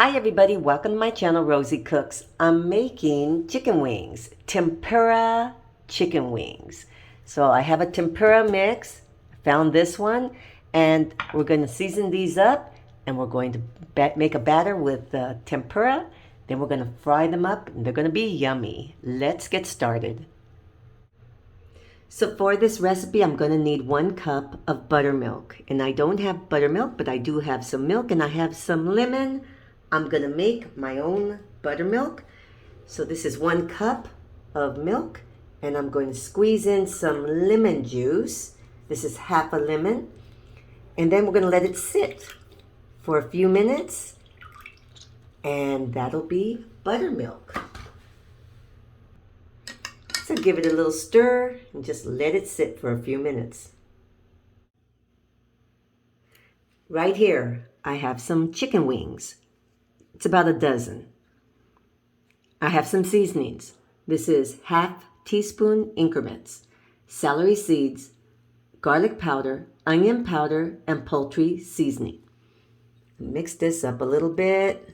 Hi everybody, welcome to my channel, Rosie Cooks. I'm making chicken wings, tempura chicken wings. So I have a tempura mix, found this one, and we're going to season these up and we're going to make a batter with tempura. Then we're going to fry them up and they're going to be yummy. Let's get started. So for this recipe, I'm going to need 1 cup of buttermilk. And I don't have buttermilk, but I do have some milk and I have some lemon. I'm going to make my own buttermilk. So this is 1 cup of milk and I'm going to squeeze in some lemon juice. This is half a lemon. And then we're going to let it sit for a few minutes and that'll be buttermilk. So give it a little stir and just let it sit for a few minutes. Right here, I have some chicken wings. It's about a dozen. I have some seasonings. This is ½ teaspoon increments, celery seeds, garlic powder, onion powder, and poultry seasoning. Mix this up a little bit.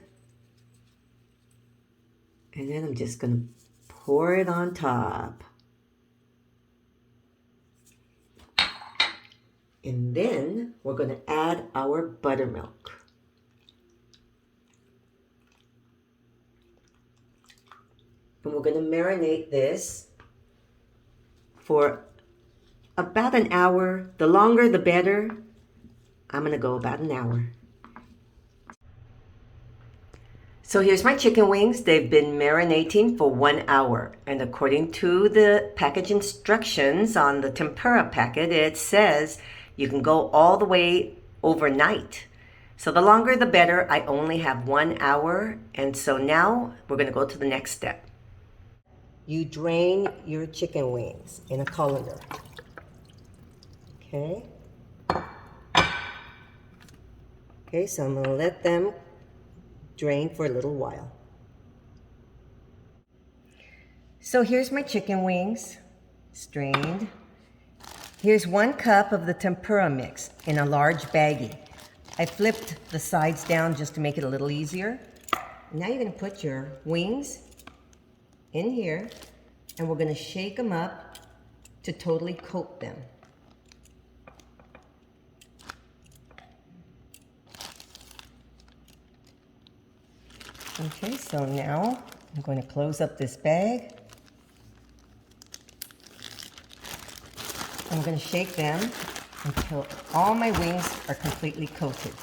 And then I'm just going to pour it on top. And then we're going to add our buttermilk. And we're going to marinate this for about an hour. The longer, the better. I'm going to go about an hour. So here's my chicken wings. They've been marinating for 1 hour. And according to the package instructions on the tempura packet, it says you can go all the way overnight. So the longer, the better. I only have 1 hour. And so now we're going to go to the next step. You drain your chicken wings in a colander. Okay. Okay, so I'm going to let them drain for a little while. So here's my chicken wings, strained. Here's 1 cup of the tempura mix in a large baggie. I flipped the sides down just to make it a little easier. Now you're going to put your wings in here, and we're going to shake them up to totally coat them. Okay, so now I'm going to close up this bag. I'm going to shake them until all my wings are completely coated.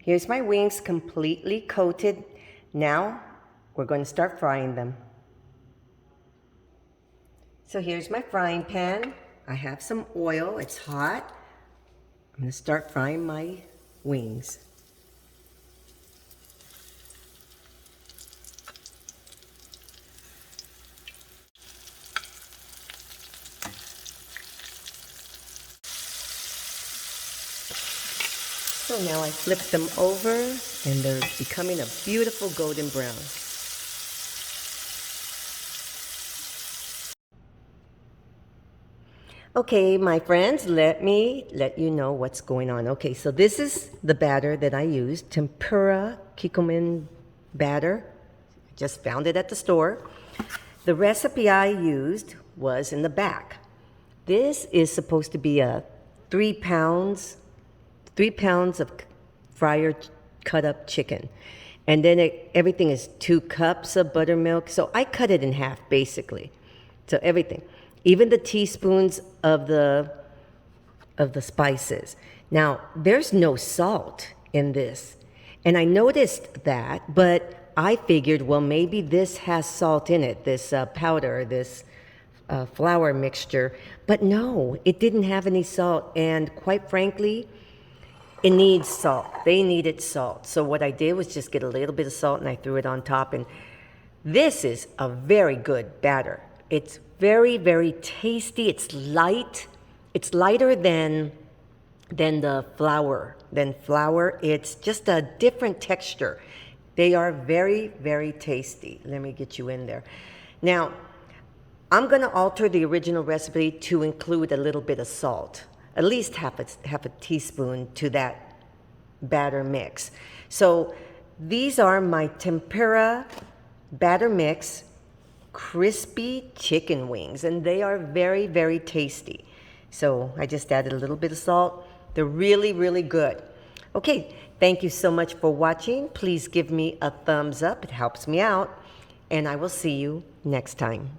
Here's my wings completely coated. Now we're going to start frying them. So here's my frying pan. I have some oil, it's hot. I'm going to start frying my wings. So now I flip them over and they're becoming a beautiful golden brown. Okay, my friends, let me let you know what's going on. Okay, so this is the batter that I used, tempura kikkoman batter. I just found it at the store. The recipe I used was in the back. This is supposed to be a 3 pounds of fryer cut up chicken. And then everything is 2 cups of buttermilk. So I cut it in half basically. So everything, even the teaspoons of the spices. Now, there's no salt in this. And I noticed that, but I figured, well, maybe this has salt in it, this powder, this flour mixture. But no, it didn't have any salt. And quite frankly, it needs salt. They needed salt. So what I did was just get a little bit of salt and I threw it on top. And this is a very good batter. It's very, very tasty. It's light. It's lighter than the flour. It's just a different texture. They are very, very tasty. Let me get you in there. Now, I'm going to alter the original recipe to include a little bit of salt. at least half a teaspoon to that batter mix. So these are my tempura batter mix crispy chicken wings, and they are very, very tasty. So I just added a little bit of salt. They're really, really good. Okay, thank you so much for watching. Please give me a thumbs up. It helps me out. And I will see you next time.